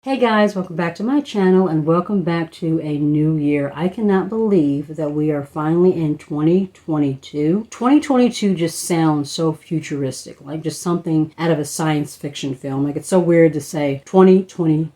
Hey guys, welcome back to my channel and welcome back to a new year. I cannot believe that we are finally in 2022. 2022 just sounds so futuristic, like just something out of a science fiction film. Like it's so weird to say 2022.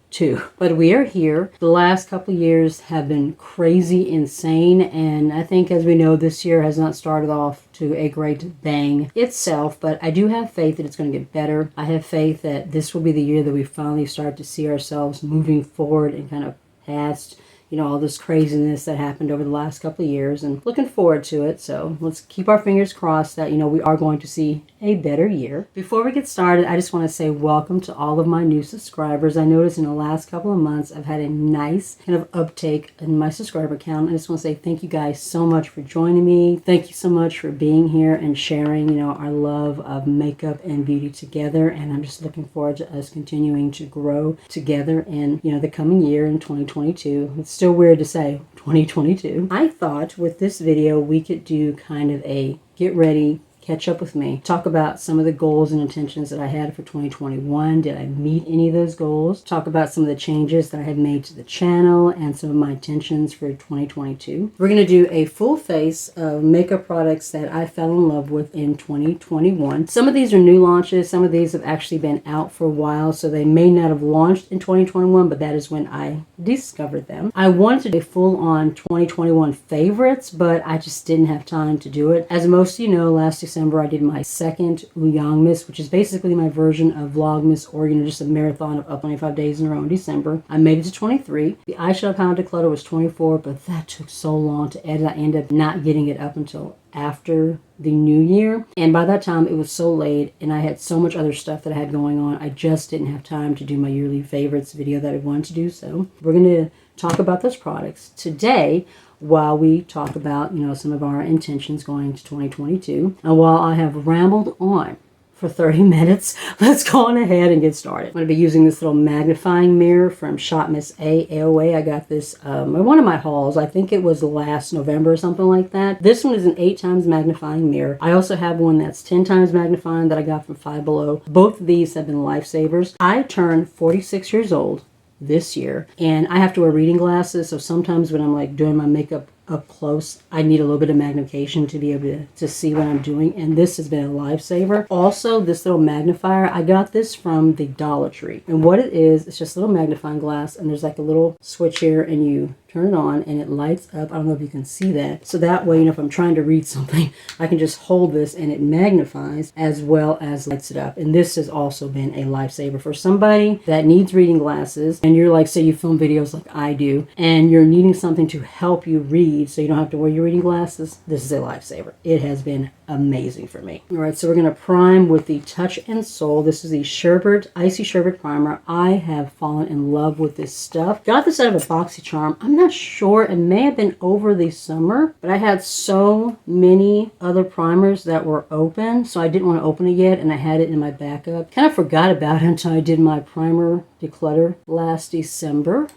But we are here. The last couple of years have been crazy insane, and I think, as we know, this year has not started off to a great bang itself, but I do have faith that it's going to get better. I have faith that this will be the year that we finally start to see ourselves moving forward and kind of past, you know, all this craziness that happened over the last couple of years, and looking forward to it. So let's keep our fingers crossed that, you know, we are going to see a better year. Before we get started, I just want to say welcome to all of my new subscribers. I noticed in the last couple of months I've had a nice kind of uptake in my subscriber count. I just want to say thank you guys so much for joining me. Thank you so much for being here and sharing, you know, our love of makeup and beauty together. And I'm just looking forward to us continuing to grow together in, you know, the coming year in 2022. It's still weird to say 2022. I thought with this video we could do kind of a get ready, catch up with me, talk about some of the goals and intentions that I had for 2021. Did I meet any of those goals? Talk about some of the changes that I had made to the channel and some of my intentions for 2022. We're going to do a full face of makeup products that I fell in love with in 2021. Some of these are new launches. Some of these have actually been out for a while, so they may not have launched in 2021, but that is when I discovered them. I wanted to do a full-on 2021 favorites, but I just didn't have time to do it. As most of you know, last December I did my second Uyangmas, which is basically my version of Vlogmas, or, you know, just a marathon of up 25 days in a row in December. I made it to 23. The eyeshadow palette declutter was 24, but that took so long to edit. I ended up not getting it up until after the new year, and by that time it was so late and I had so much other stuff that I had going on, I just didn't have time to do my yearly favorites video that I wanted to do. So we're going to talk about those products today while we talk about, you know, some of our intentions going to 2022. And while I have rambled on for 30 minutes, let's go on ahead and get started. I'm going to be using this little magnifying mirror from Shop Miss A AOA. I got this in one of my hauls. I think it was last November or something like that. This one is an 8 times magnifying mirror. I also have one that's 10 times magnifying that I got from Five Below. Both of these have been lifesavers. I turned 46 years old this year, and I have to wear reading glasses, so sometimes when I'm like doing my makeup up close, I need a little bit of magnification to be able to see what I'm doing, and this has been a lifesaver. Also, this little magnifier, I got this from the Dollar Tree, and what it is, it's just a little magnifying glass, and there's like a little switch here, and you turn it on and it lights up. I don't know if you can see that. So that way, you know, if I'm trying to read something, I can just hold this and it magnifies as well as lights it up. And this has also been a lifesaver for somebody that needs reading glasses, and you're like, say you film videos like I do, and you're needing something to help you read so you don't have to wear your reading glasses. This is a lifesaver. It has been amazing for me. All right, so we're going to prime with the Touch and Soul. This is the Sherbet Icy Sherbet Primer. I have fallen in love with this stuff. Got this out of a BoxyCharm. I'm not sure, it may have been over the summer, but I had so many other primers that were open, so I didn't want to open it yet, and I had it in my backup. Kind of forgot about it until I did my primer declutter last December.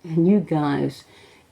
And you guys,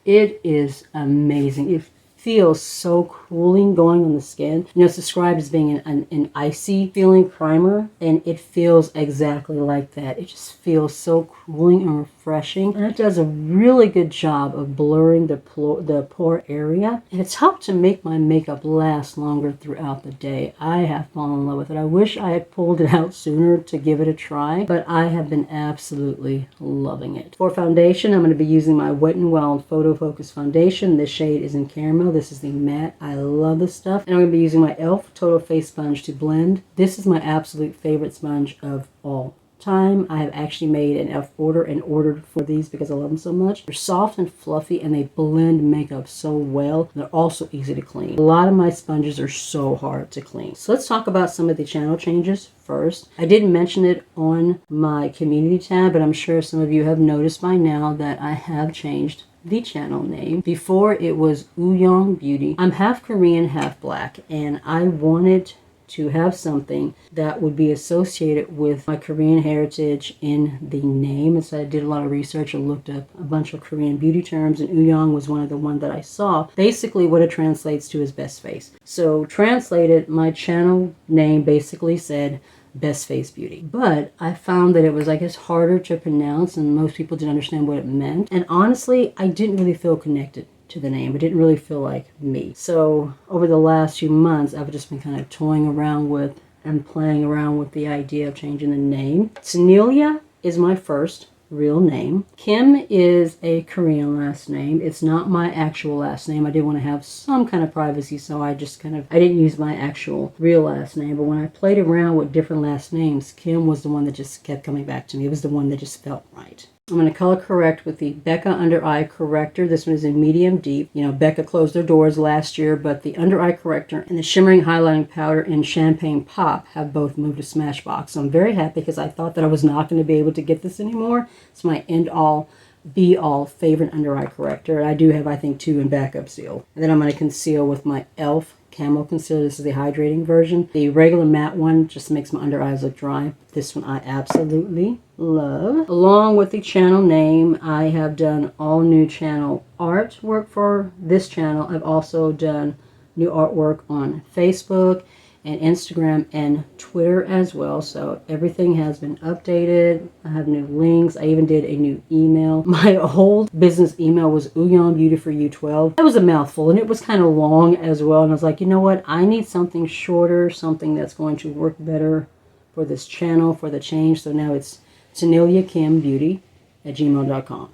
it is amazing. It feels so cooling going on the skin. You know, it's described as being an icy feeling primer, and it feels exactly like that. It just feels so cooling and refreshing, and it does a really good job of blurring the pore area, and it's helped to make my makeup last longer throughout the day. I have fallen in love with it. I wish I had pulled it out sooner to give it a try, but I have been absolutely loving it. For foundation, I'm going to be using my Wet n Wild Photofocus foundation. This shade is in Caramel. This is the matte. I love this stuff. And I'm going to be using my e.l.f. Total Face Sponge to blend. This is my absolute favorite sponge of all time. I have actually made an e.l.f. order and ordered for these because I love them so much. They're soft and fluffy, and they blend makeup so well. They're also easy to clean. A lot of my sponges are so hard to clean. So let's talk about some of the channel changes first. I didn't mention it on my community tab, but I'm sure some of you have noticed by now that I have changed the channel name. Before, it was Uyang Beauty. I'm half Korean, half black, and I wanted to have something that would be associated with my Korean heritage in the name. And so I did a lot of research and looked up a bunch of Korean beauty terms, and Uyong was one of the ones that I saw. Basically what it translates to is best face. So translated, my channel name basically said best face beauty. But I found that it was, I guess, harder to pronounce, and most people didn't understand what it meant. And honestly, I didn't really feel connected to the name. It didn't really feel like me. So over the last few months, I've just been kind of toying around with and playing around with the idea of changing the name. Tanealia is my first real name. Kim is a Korean last name. It's not my actual last name. I did want to have some kind of privacy, so I didn't use my actual real last name. But when I played around with different last names, Kim was the one that just kept coming back to me. It was the one that just felt right. I'm going to color correct with the Becca Under Eye Corrector. This one is in medium deep. You know, Becca closed their doors last year, but the Under Eye Corrector and the Shimmering Highlighting Powder in Champagne Pop have both moved to Smashbox. So I'm very happy because I thought that I was not going to be able to get this anymore. It's my end-all, be-all favorite Under Eye Corrector. I do have, I think, 2 in backup still. And then I'm going to conceal with my e.l.f. Camo Concealer. This is the hydrating version. The regular matte one just makes my under eyes look dry. This one I absolutely love. Along with the channel name, I have done all new channel artwork for this channel. I've also done new artwork on Facebook and Instagram and Twitter as well. So everything has been updated. I have new links. I even did a new email. My old business email was uyongbeautyforyou12. That was a mouthful, and it was kind of long as well. And I was like, you know what? I need something shorter, something that's going to work better for this channel, for the change. So now it's tanealyakimbeauty@gmail.com.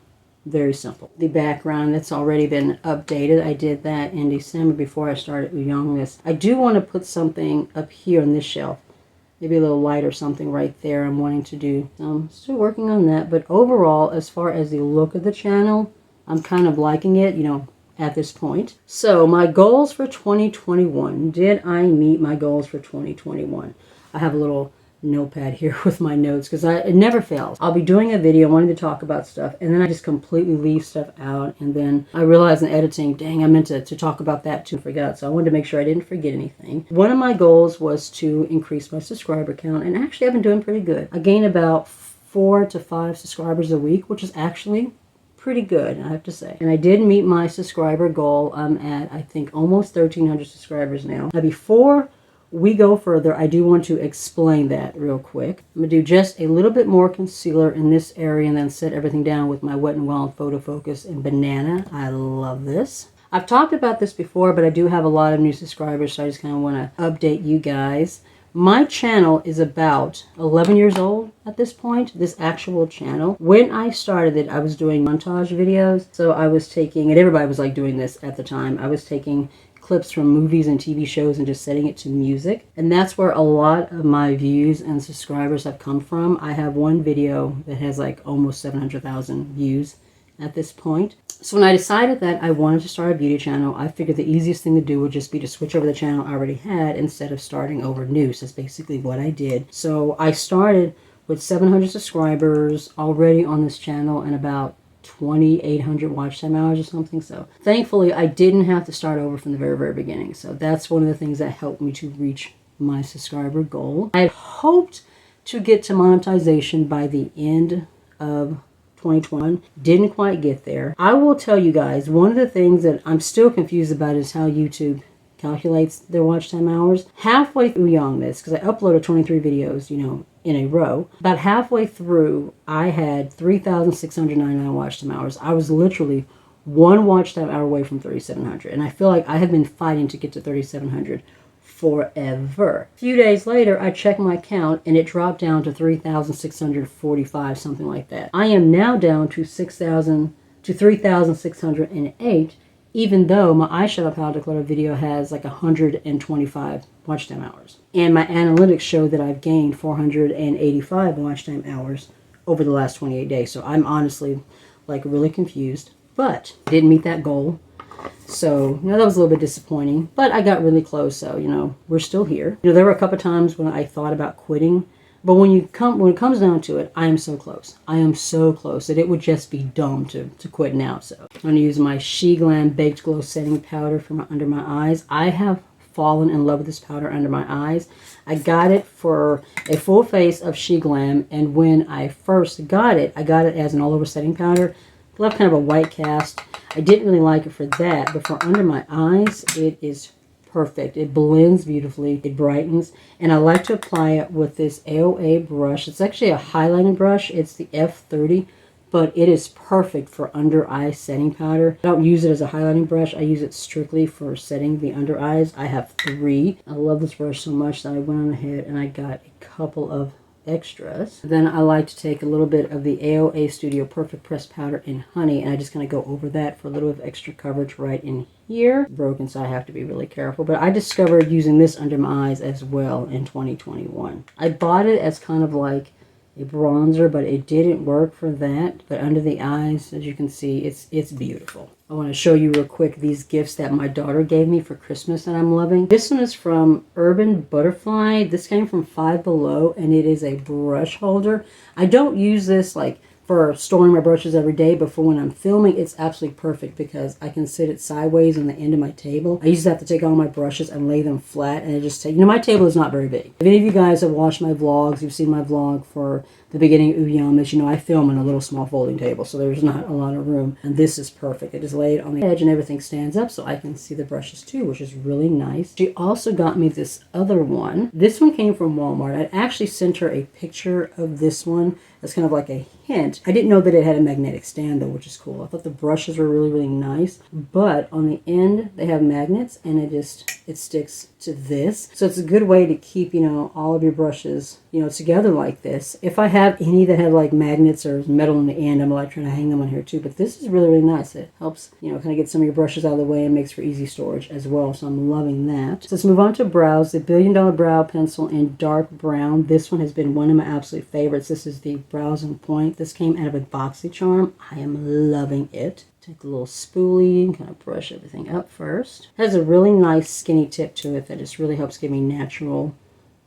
Very simple. The background, that's already been updated. I did that in December before I started Uyong this. I do want to put something up here on this shelf. Maybe a little light or something right there I'm wanting to do. I'm still working on that. But overall, as far as the look of the channel, I'm kind of liking it, you know, at this point. So my goals for 2021. Did I meet my goals for 2021? I have a little notepad here with my notes because it never fails. I'll be doing a video wanting to talk about stuff, and then I just completely leave stuff out, and then I realize in editing, dang, I meant to talk about that too. I forgot. So I wanted to make sure I didn't forget anything. One of my goals was to increase my subscriber count, and actually I've been doing pretty good. I gain about 4 to 5 subscribers a week, which is actually pretty good, I have to say. And I did meet my subscriber goal. I'm at, I think, almost 1,300 subscribers now. Now before we go further, I do want to explain that real quick. I'm going to do just a little bit more concealer in this area and then set everything down with my Wet n Wild Photofocus in Banana. I love this. I've talked about this before, but I do have a lot of new subscribers, so I just kind of want to update you guys. My channel is about 11 years old at this point, this actual channel. When I started it, I was doing montage videos. So I was taking, and everybody was like doing this at the time, I was taking clips from movies and TV shows and just setting it to music. And that's where a lot of my views and subscribers have come from. I have one video that has like almost 700,000 views at this point. So when I decided that I wanted to start a beauty channel, I figured the easiest thing to do would just be to switch over the channel I already had instead of starting over new. So that's basically what I did. So I started with 700 subscribers already on this channel and about 2,800 watch time hours or something. So thankfully I didn't have to start over from the very beginning. So that's one of the things that helped me to reach my subscriber goal. I hoped to get to monetization by the end of 2021. Didn't quite get there. I will tell you guys, one of the things that I'm still confused about is how YouTube calculates their watch time hours. Halfway through Uyong this, because I uploaded 23 videos, you know, in a row. About halfway through, I had 3,699 watch time hours. I was literally one watch time hour away from 3,700. And I feel like I have been fighting to get to 3,700 forever. A few days later, I checked my count and it dropped down to 3,645, something like that. I am now down to 3,608, even though my eyeshadow palette declutter video has like 125 watch time hours. And my analytics show that I've gained 485 watch time hours over the last 28 days. So I'm honestly like really confused, but I didn't meet that goal. So, you know, that was a little bit disappointing, but I got really close. So, you know, we're still here. You know, there were a couple of times when I thought about quitting, but when it comes down to it, I am so close. I am so close that it would just be dumb to quit now. So I'm going to use my Sheglam Baked Glow Setting Powder for under my eyes. I have fallen in love with this powder under my eyes. I got it for a full face of Sheglam, and when I first got it as an all-over setting powder. It left kind of a white cast. I didn't really like it for that, but for under my eyes, it is perfect. It blends beautifully, it brightens, and I like to apply it with this AOA brush. It's actually a highlighting brush. It's the F30, but it is perfect for under eye setting powder. I don't use it as a highlighting brush. I use it strictly for setting the under eyes. I have 3. I love this brush so much that I went on ahead and I got a couple of extras. Then I like to take a little bit of the AOA Studio Perfect Pressed Powder in Honey, and I just kind of go over that for a little bit of extra coverage right in here. It's broken, so I have to be really careful. But I discovered using this under my eyes as well in 2021. I bought it as kind of like a bronzer, but it didn't work for that. But under the eyes, as you can see, it's beautiful. I want to show you real quick these gifts that my daughter gave me for Christmas that I'm loving. This one is from Urban Butterfly. This came from Five Below, and it is a brush holder. I don't use this like for storing my brushes every day, but for when I'm filming, it's absolutely perfect because I can sit it sideways on the end of my table. I used to have to take all my brushes and lay them flat, and I just take, my table is not very big. If any of you guys have watched my vlogs, you've seen my vlog for the beginning of Uyamas, I film on a little small folding table, so there's not a lot of room, and this is perfect. It is laid on the edge and everything stands up so I can see the brushes too, which is really nice. She also got me this other one. This one came from Walmart. I actually sent her a picture of this one as kind of like a hint. I didn't know that it had a magnetic stand though, which is cool. I thought the brushes were really, really nice, but on the end they have magnets, and it sticks to this. So it's a good way to keep, all of your brushes, together like this. If I have any that have like magnets or metal in the end, I'm like trying to hang them on here too, but this is really, really nice. It helps, kind of get some of your brushes out of the way and makes for easy storage as well. So I'm loving that. So let's move on to brows. The $1 Billion Brow Pencil in dark brown. This one has been one of my absolute favorites. This is the Brows and Point. This came out of a BoxyCharm. I am loving it. Take a little spoolie and kind of brush everything up first. It has a really nice skinny tip to it that just really helps give me natural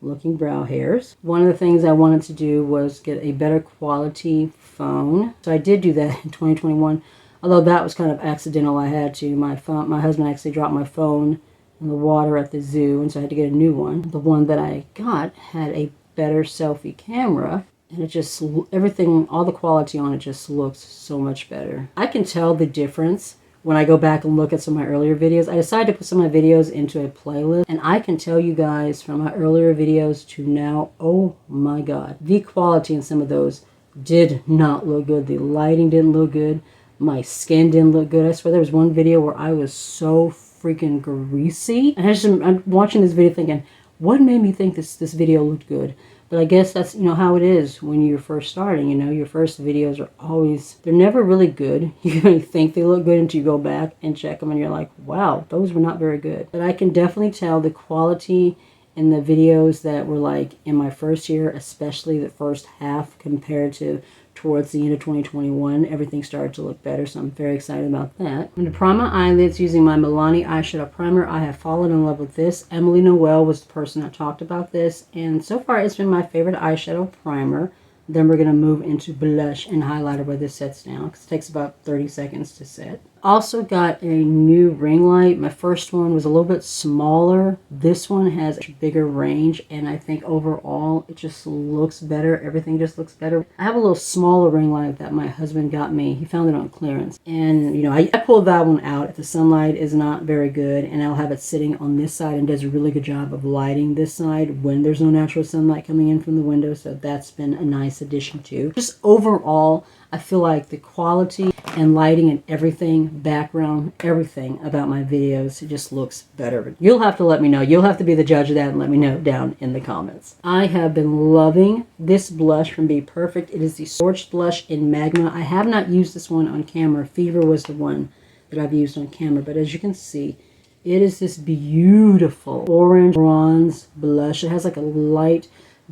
looking brow hairs. One of the things I wanted to do was get a better quality phone. So I did do that in 2021, although that was kind of accidental. I had to. My husband actually dropped my phone in the water at the zoo, and so I had to get a new one. The one that I got had a better selfie camera, and it just, everything, all the quality on it just looks so much better. I can tell the difference when I go back and look at some of my earlier videos. I decided to put some of my videos into a playlist, and I can tell you guys from my earlier videos to now, oh my god, the quality in some of those did not look good. The lighting didn't look good. My skin didn't look good. I swear there was one video where I was so freaking greasy, and I'm watching this video thinking, what made me think this video looked good? But I guess that's, how it is when you're first starting. Your first videos are always, they're never really good. You think they look good until you go back and check them and you're like, wow, those were not very good. But I can definitely tell the quality in the videos that were like in my first year, especially the first half compared to towards the end of 2021, everything started to look better, so I'm very excited about that. I'm going to prime my eyelids using my Milani eyeshadow primer. I have fallen in love with this. Emily Noel was the person that talked about this, and so far it's been my favorite eyeshadow primer. Then we're going to move into blush and highlighter where this sets down, because it takes about 30 seconds to set. Also got a new ring light. My first one was a little bit smaller. This one has a bigger range, and I think overall it just looks better. Everything just looks better. I have a little smaller ring light that my husband got me. He found it on clearance, and I pulled that one out if the sunlight is not very good, and I'll have it sitting on this side and does a really good job of lighting this side when there's no natural sunlight coming in from the window. So that's been a nice addition too. Just overall, I feel like the quality and lighting and everything, background, everything about my videos, it just looks better. You'll have to let me know. You'll have to be the judge of that and let me know down in the comments. I have been loving this blush from BPerfect. It is the Scorched blush in Magma. I have not used this one on camera. Fever was the one that I've used on camera, but as you can see, it is this beautiful orange bronze blush. It has like a light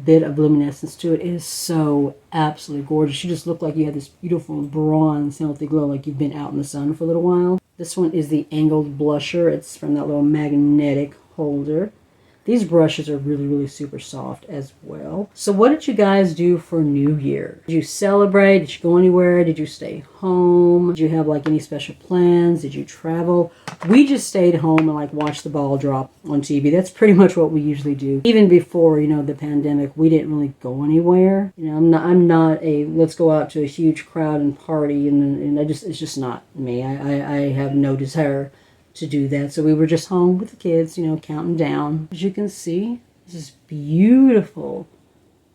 bit of luminescence to it. It is so absolutely gorgeous. You just look like you have this beautiful bronze healthy glow, like you've been out in the sun for a little while. This one is the angled blusher. It's from that little magnetic holder. These brushes are really, really super soft as well. So what did you guys do for New Year? Did you celebrate? Did you go anywhere? Did you stay home? Did you have like any special plans? Did you travel? We just stayed home and like watched the ball drop on TV. That's pretty much what we usually do. Even before, you know, the pandemic, we didn't really go anywhere. You know, I'm not a let's go out to a huge crowd and party, and it's just not me. I have no desire to do that. So we were just home with the kids, you know, counting down. As you can see, this is beautiful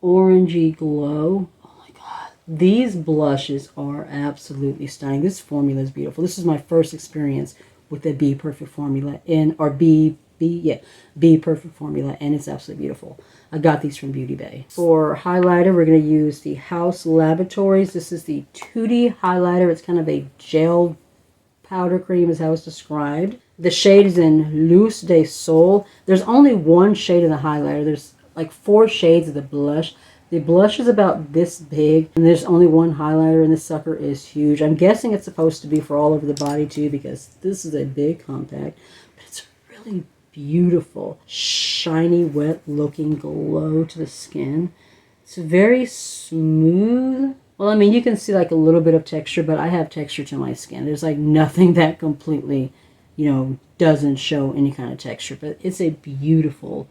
orangey glow. Oh my god, these blushes are absolutely stunning. This formula is beautiful. This is my first experience with the BPerfect formula BPerfect formula, and it's absolutely beautiful. I got these from Beauty Bay. For highlighter, we're going to use the Haus Laboratories. This is the Tutti highlighter. It's kind of a gel powder cream is how it's described. The shade is in Luce de Sol. There's only one shade of the highlighter. There's like 4 shades of the blush. The blush is about this big, and there's only one highlighter, and this sucker is huge. I'm guessing it's supposed to be for all over the body too, because this is a big compact, but it's really beautiful, shiny, wet looking glow to the skin. It's very smooth. Well, I mean, you can see like a little bit of texture, but I have texture to my skin. There's like nothing that completely, you know, doesn't show any kind of texture, but it's a beautiful,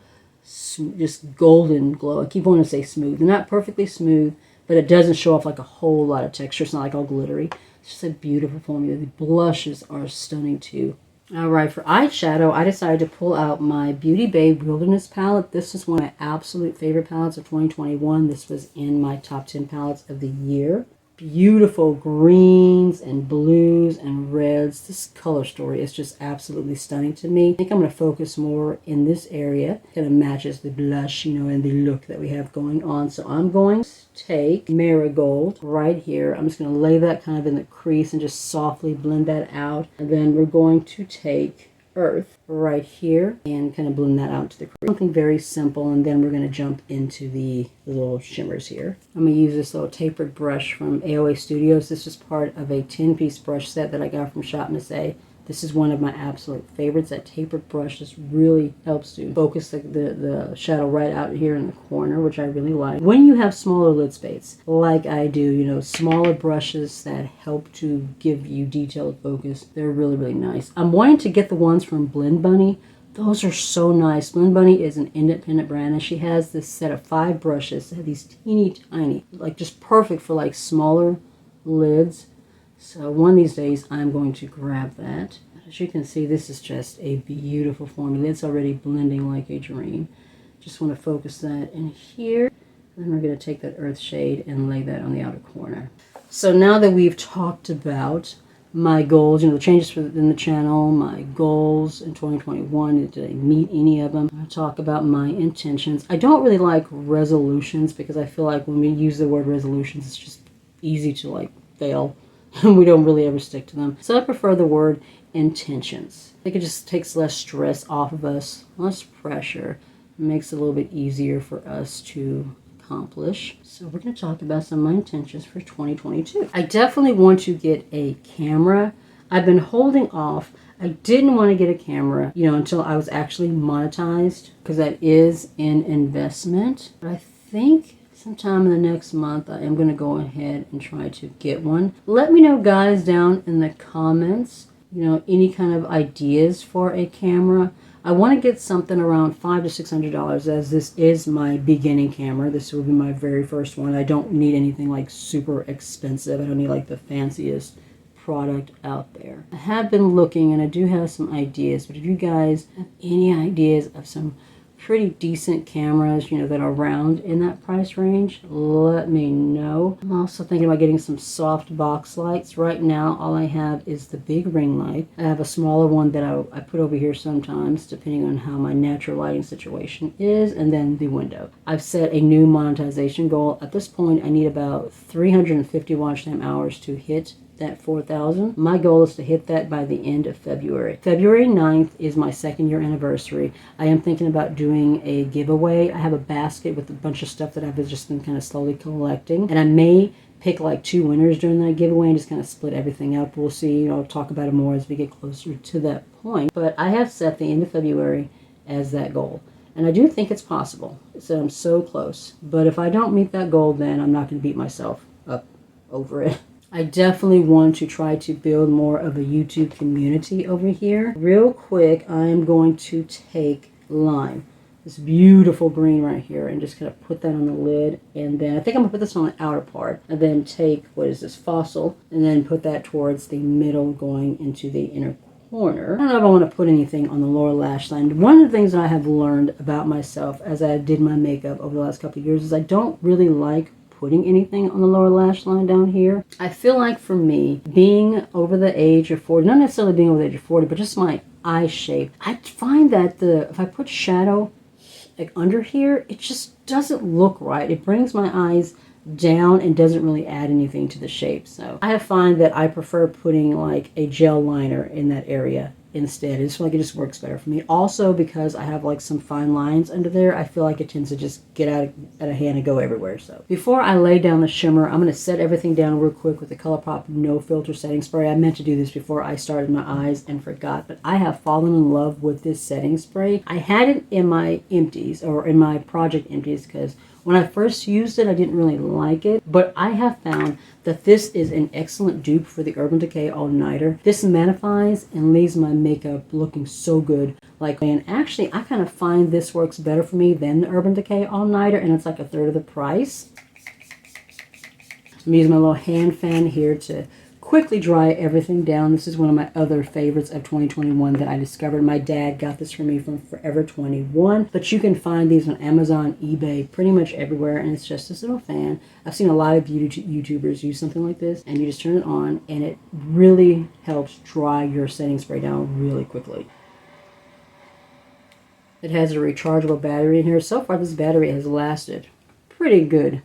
just golden glow. I keep wanting to say smooth. Not perfectly smooth, but it doesn't show off like a whole lot of texture. It's not like all glittery. It's just a beautiful formula. The blushes are stunning too. All right, for eyeshadow, I decided to pull out my Beauty Bay Wilderness palette. This is one of my absolute favorite palettes of 2021. This was in my top 10 palettes of the year. Beautiful greens and blues and reds. This color story is just absolutely stunning to me. I think I'm going to focus more in this area. It kind of matches the blush, you know, and the look that we have going on. So I'm going to take Marigold right here. I'm just going to lay that kind of in the crease and just softly blend that out. And then we're going to take Earth right here and kind of blend that out to the crease. Something very simple, and then we're going to jump into the little shimmers here. I'm going to use this little tapered brush from AOA Studios. This is part of a 10-piece brush set that I got from Shop Miss A. This is one of my absolute favorites. That tapered brush just really helps to focus the shadow right out here in the corner, which I really like. When you have smaller lid space, like I do, you know, smaller brushes that help to give you detailed focus, they're really, really nice. I'm wanting to get the ones from Blend Bunny. Those are so nice. Blend Bunny is an independent brand, and she has this set of 5 brushes that have these teeny tiny, like just perfect for like smaller lids. So one of these days I'm going to grab that. As you can see, this is just a beautiful formula. It's already blending like a dream. Just want to focus that in here. Then we're going to take that earth shade and lay that on the outer corner. So now that we've talked about my goals, you know, the changes within the channel, my goals in 2021, did I meet any of them? I'll talk about my intentions. I don't really like resolutions because I feel like when we use the word resolutions, it's just easy to like fail. We don't really ever stick to them. So I prefer the word intentions. I think it just takes less stress off of us, less pressure. It makes it a little bit easier for us to accomplish. So we're going to talk about some of my intentions for 2022. I definitely want to get a camera. I've been holding off. I didn't want to get a camera, you know, until I was actually monetized, because that is an investment. But I think sometime in the next month, I am going to go ahead and try to get one. Let me know, guys, down in the comments, you know, any kind of ideas for a camera. I want to get something around $500 to $600, as this is my beginning camera. This will be my very first one. I don't need anything like super expensive. I don't need like the fanciest product out there. I have been looking, and I do have some ideas, but if you guys have any ideas of some pretty decent cameras, you know, that are around in that price range, let me know. I'm also thinking about getting some soft box lights. Right now, all I have is the big ring light. I have a smaller one that I put over here sometimes, depending on how my natural lighting situation is, and then the window. I've set a new monetization goal. At this point, I need about 350 watch time hours to hit that 4,000. My goal is to hit that by the end of February. February 9th is my 2nd year anniversary. I am thinking about doing a giveaway. I have a basket with a bunch of stuff that I've just been kind of slowly collecting, and I may pick like 2 winners during that giveaway and just kind of split everything up. We'll see. You know, I'll talk about it more as we get closer to that point. But I have set the end of February as that goal. And I do think it's possible. So I'm so close. But if I don't meet that goal, then I'm not going to beat myself up over it. I definitely want to try to build more of a YouTube community over here. Real quick, I'm going to take Lime, this beautiful green right here, and just kind of put that on the lid. And then I think I'm going to put this on the outer part. And then take, what is this, Fossil, and then put that towards the middle going into the inner corner. I don't know if I want to put anything on the lower lash line. One of the things that I have learned about myself as I did my makeup over the last couple of years is I don't really like putting anything on the lower lash line down here. I feel like for me, being over the age of 40, not necessarily being over the age of 40, but just my eye shape, I find that if I put shadow like under here, it just doesn't look right. It brings my eyes down and doesn't really add anything to the shape. So I find that I prefer putting like a gel liner in that area instead. I just feel like it just works better for me. Also, because I have like some fine lines under there, I feel like it tends to just get out of hand and go everywhere. So before I lay down the shimmer, I'm going to set everything down real quick with the Colourpop No Filter Setting Spray. I meant to do this before I started my eyes and forgot, but I have fallen in love with this setting spray. I had it in my empties, or in my project empties, because when I first used it, I didn't really like it, but I have found that this is an excellent dupe for the Urban Decay All Nighter. This mattifies and leaves my makeup looking so good. And actually, I kind of find this works better for me than the Urban Decay All Nighter, and it's like a third of the price. I'm using my little hand fan here to quickly dry everything down. This is one of my other favorites of 2021 that I discovered. My dad got this for me from Forever 21, but you can find these on Amazon, eBay, pretty much everywhere, and it's just this little fan. I've seen a lot of beauty YouTubers use something like this, and you just turn it on, and it really helps dry your setting spray down really quickly. It has a rechargeable battery in here. So far, this battery has lasted pretty good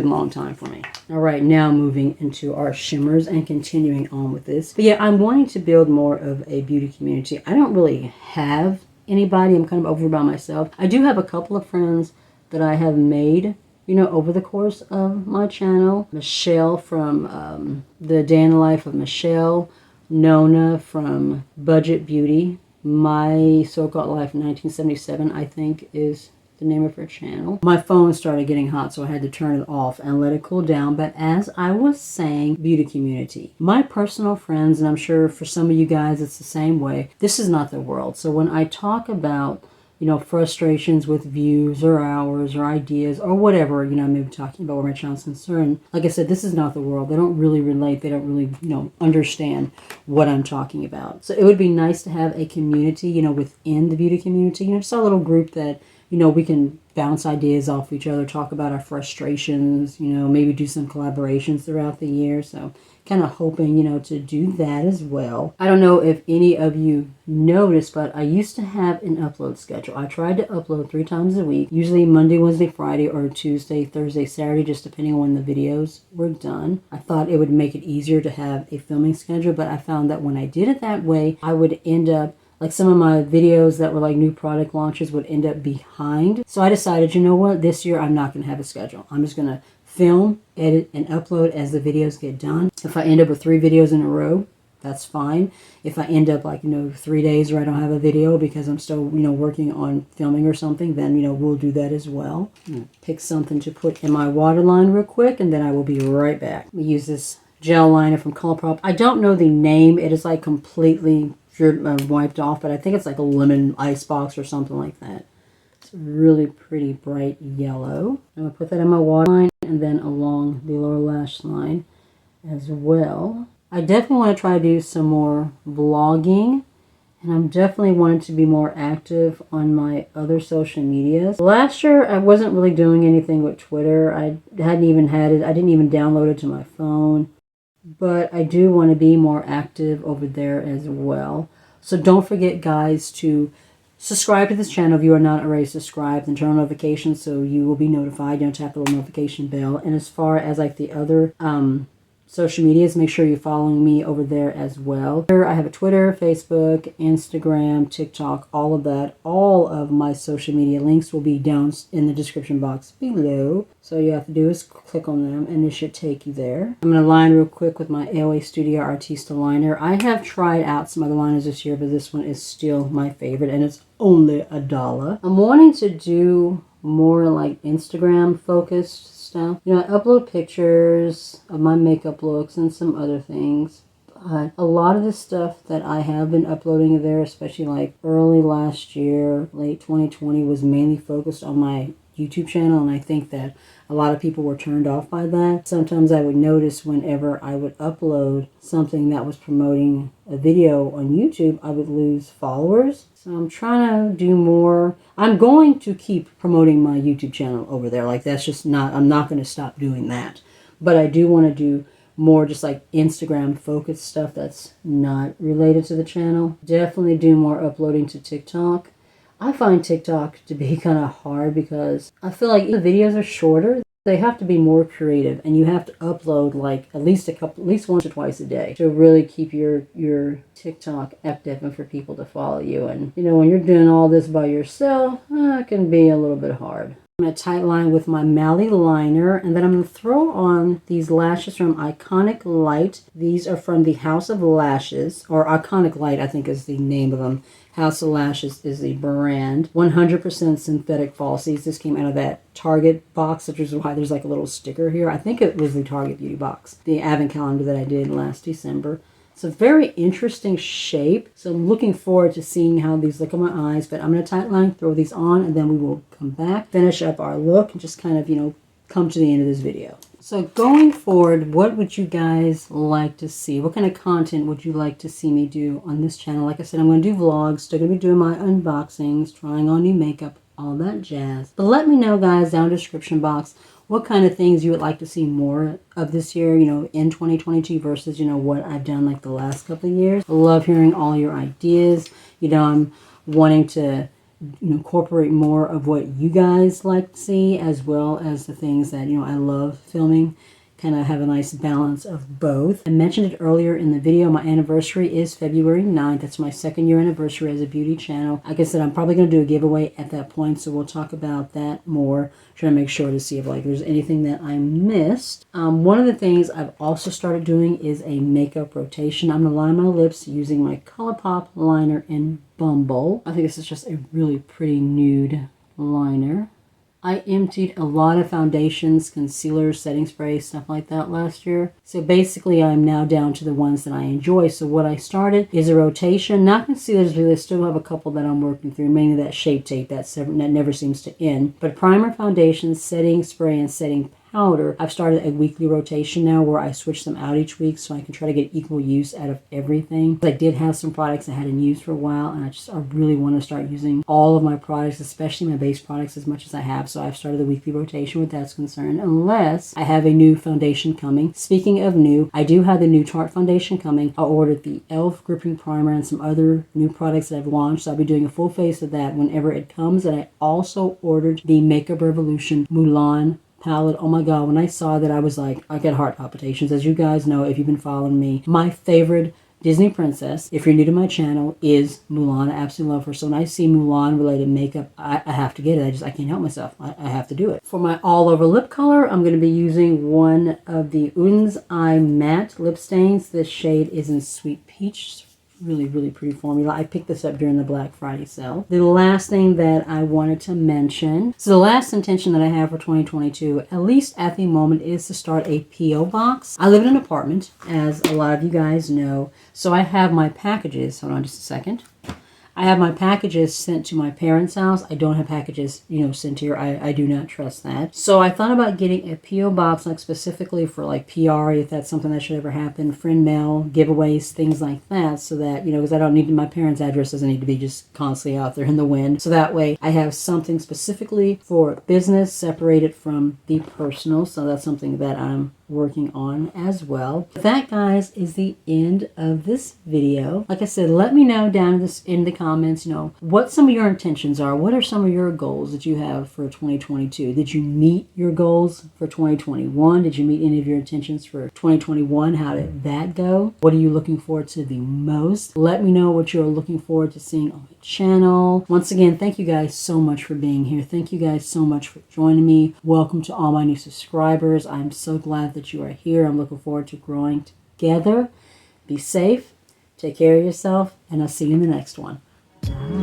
long time for me. All right, now moving into our shimmers and continuing on with this. But yeah, I'm wanting to build more of a beauty community. I don't really have anybody. I'm kind of over by myself. I do have a couple of friends that I have made, you know, over the course of my channel. Michelle from The Day in the Life of Michelle. Nona from Budget Beauty. My So-Called Life 1977, I think, is the name of her channel. My phone started getting hot, so I had to turn it off and let it cool down. But as I was saying, beauty community. My personal friends, and I'm sure for some of you guys it's the same way, this is not the world. So when I talk about, you know, frustrations with views or hours or ideas or whatever, you know, I may be talking about where my channel's concerned. Like I said, this is not the world. They don't really relate. They don't really, you know, understand what I'm talking about. So it would be nice to have a community, you know, within the beauty community. You know, just a little group that, you know, we can bounce ideas off each other, talk about our frustrations, you know, maybe do some collaborations throughout the year. So kind of hoping, you know, to do that as well. I don't know if any of you noticed, but I used to have an upload schedule. I tried to upload 3 times a week, usually Monday, Wednesday, Friday, or Tuesday, Thursday, Saturday, just depending on when the videos were done. I thought it would make it easier to have a filming schedule, but I found that when I did it that way, I would end up, like some of my videos that were like new product launches would end up behind. So I decided, you know what, this year I'm not going to have a schedule. I'm just going to film, edit, and upload as the videos get done. If I end up with 3 videos in a row, that's fine. If I end up like, you know, 3 days where I don't have a video because I'm still, you know, working on filming or something, then, you know, we'll do that as well. Pick something to put in my waterline real quick, and then I will be right back. We use this gel liner from Colourpop. I don't know the name. It is like completely wiped off, but I think it's like a lemon icebox or something like that. It's really pretty bright yellow. I'm going to put that in my waterline and then along the lower lash line as well. I definitely want to try to do some more vlogging, and I'm definitely wanting to be more active on my other social medias. Last year, I wasn't really doing anything with Twitter. I hadn't even had it. I didn't even download it to my phone. But I do want to be more active over there as well. So don't forget, guys, to subscribe to this channel if you are not already subscribed, and turn on notifications so you will be notified. You know, tap the little notification bell. And as far as like the other social medias. Make sure you're following me over there as well. Here I have a Twitter, Facebook, Instagram, TikTok, all of that. All of my social media links will be down in the description box below. So all you have to do is click on them and it should take you there. I'm going to line real quick with my AOA Studio Artista liner. I have tried out some other liners this year, but this one is still my favorite and it's only $1. I'm wanting to do more like Instagram focused stuff. You know, I upload pictures of my makeup looks and some other things. But a lot of the stuff that I have been uploading there, especially like early last year, late 2020, was mainly focused on my YouTube channel, and I think that a lot of people were turned off by that. Sometimes I would notice whenever I would upload something that was promoting a video on YouTube, I would lose followers. So I'm trying to do more. I'm going to keep promoting my YouTube channel over there. Like, that's just not, I'm not going to stop doing that. But I do want to do more just like Instagram focused stuff that's not related to the channel. Definitely do more uploading to TikTok. I find TikTok to be kind of hard because I feel like the videos are shorter. They have to be more creative, and you have to upload like at least once or twice a day to really keep your TikTok active and for people to follow you. And you know, when you're doing all this by yourself, it can be a little bit hard. I'm going to tight line with my Mally liner, and then I'm going to throw on these lashes from Iconic Light. These are from the House of Lashes, or Iconic Light, I think is the name of them. House of Lashes is the brand. 100% synthetic falsies. This came out of that Target box, which is why there's like a little sticker here. I think it was the Target Beauty box, the advent calendar that I did last December. It's a very interesting shape, so I'm looking forward to seeing how these look on my eyes. But I'm going to tight line, throw these on, and then we will come back, finish up our look, and just kind of, you know, come to the end of this video. So going forward, what would you guys like to see? What kind of content would you like to see me do on this channel? Like I said, I'm going to do vlogs, still going to be doing my unboxings, trying on new makeup, all that jazz. But let me know, guys, down in the description box, what kind of things you would like to see more of this year, you know, in 2022 versus, you know, what I've done like the last couple of years. I love hearing all your ideas. You know, I'm wanting to incorporate more of what you guys like to see, as well as the things that, you know, I love filming. Kind of have a nice balance of both. I mentioned it earlier in the video. My anniversary is February 9th. That's my 2nd year anniversary as a beauty channel. Like I said, I'm probably going to do a giveaway at that point, so we'll talk about that more. Trying to make sure to see if like there's anything that I missed. One of the things I've also started doing is a makeup rotation. I'm going to line my lips using my Colourpop liner in Bumble. I think this is just a really pretty nude liner. I emptied a lot of foundations, concealers, setting spray, stuff like that last year. So basically I'm now down to the ones that I enjoy. So what I started is a rotation, not concealers, because I still have a couple that I'm working through, mainly that Shape Tape that never seems to end. But primer, foundation, setting spray, and setting powder. I've started a weekly rotation now where I switch them out each week so I can try to get equal use out of everything. I did have some products I hadn't used for a while, and I really want to start using all of my products, especially my base products, as much as I have. So I've started the weekly rotation with that's concerned, unless I have a new foundation coming. Speaking of new, I do have the new Tarte foundation coming. I ordered the e.l.f. gripping primer and some other new products that I've launched. So I'll be doing a full face of that whenever it comes. And I also ordered the Makeup Revolution Milani palette. Oh my god, when I saw that, I was like, I get heart palpitations. As you guys know, if you've been following me, my favorite Disney princess, if you're new to my channel, is Milani. I absolutely love her. So when I see Milani related makeup, I have to get it. I can't help myself. I have to do it. For my all over lip color, I'm going to be using one of the Oden's Eye Matte lip stains. This shade is in Sweet Peach. Really, really pretty formula. I picked this up during the Black Friday sale. The last thing that I wanted to mention, so the last intention that I have for 2022, at least at the moment, is to start a P.O. box. I live in an apartment, as a lot of you guys know, so I have my packages. Hold on just a second. I have my packages sent to my parents' house. I don't have packages, sent here. I do not trust that. So I thought about getting a P.O. box, like specifically for like PR, if that's something that should ever happen, friend mail, giveaways, things like that, so that, because I don't need, my parents' address doesn't need to be just constantly out there in the wind. So that way I have something specifically for business separated from the personal. So that's something that I'm working on as well. That, guys, is the end of this video. Like I said, let me know down in the comments comments, what some of your intentions are. What are some of your goals that you have for 2022? Did you meet your goals for 2021? Did you meet any of your intentions for 2021? How did that go? What are you looking forward to the most? Let me know what you're looking forward to seeing on my channel. Once again, thank you guys so much for being here. Thank you guys so much for joining me. Welcome to all my new subscribers. I'm so glad that you are here. I'm looking forward to growing together. Be safe, take care of yourself, and I'll see you in the next one. Bye.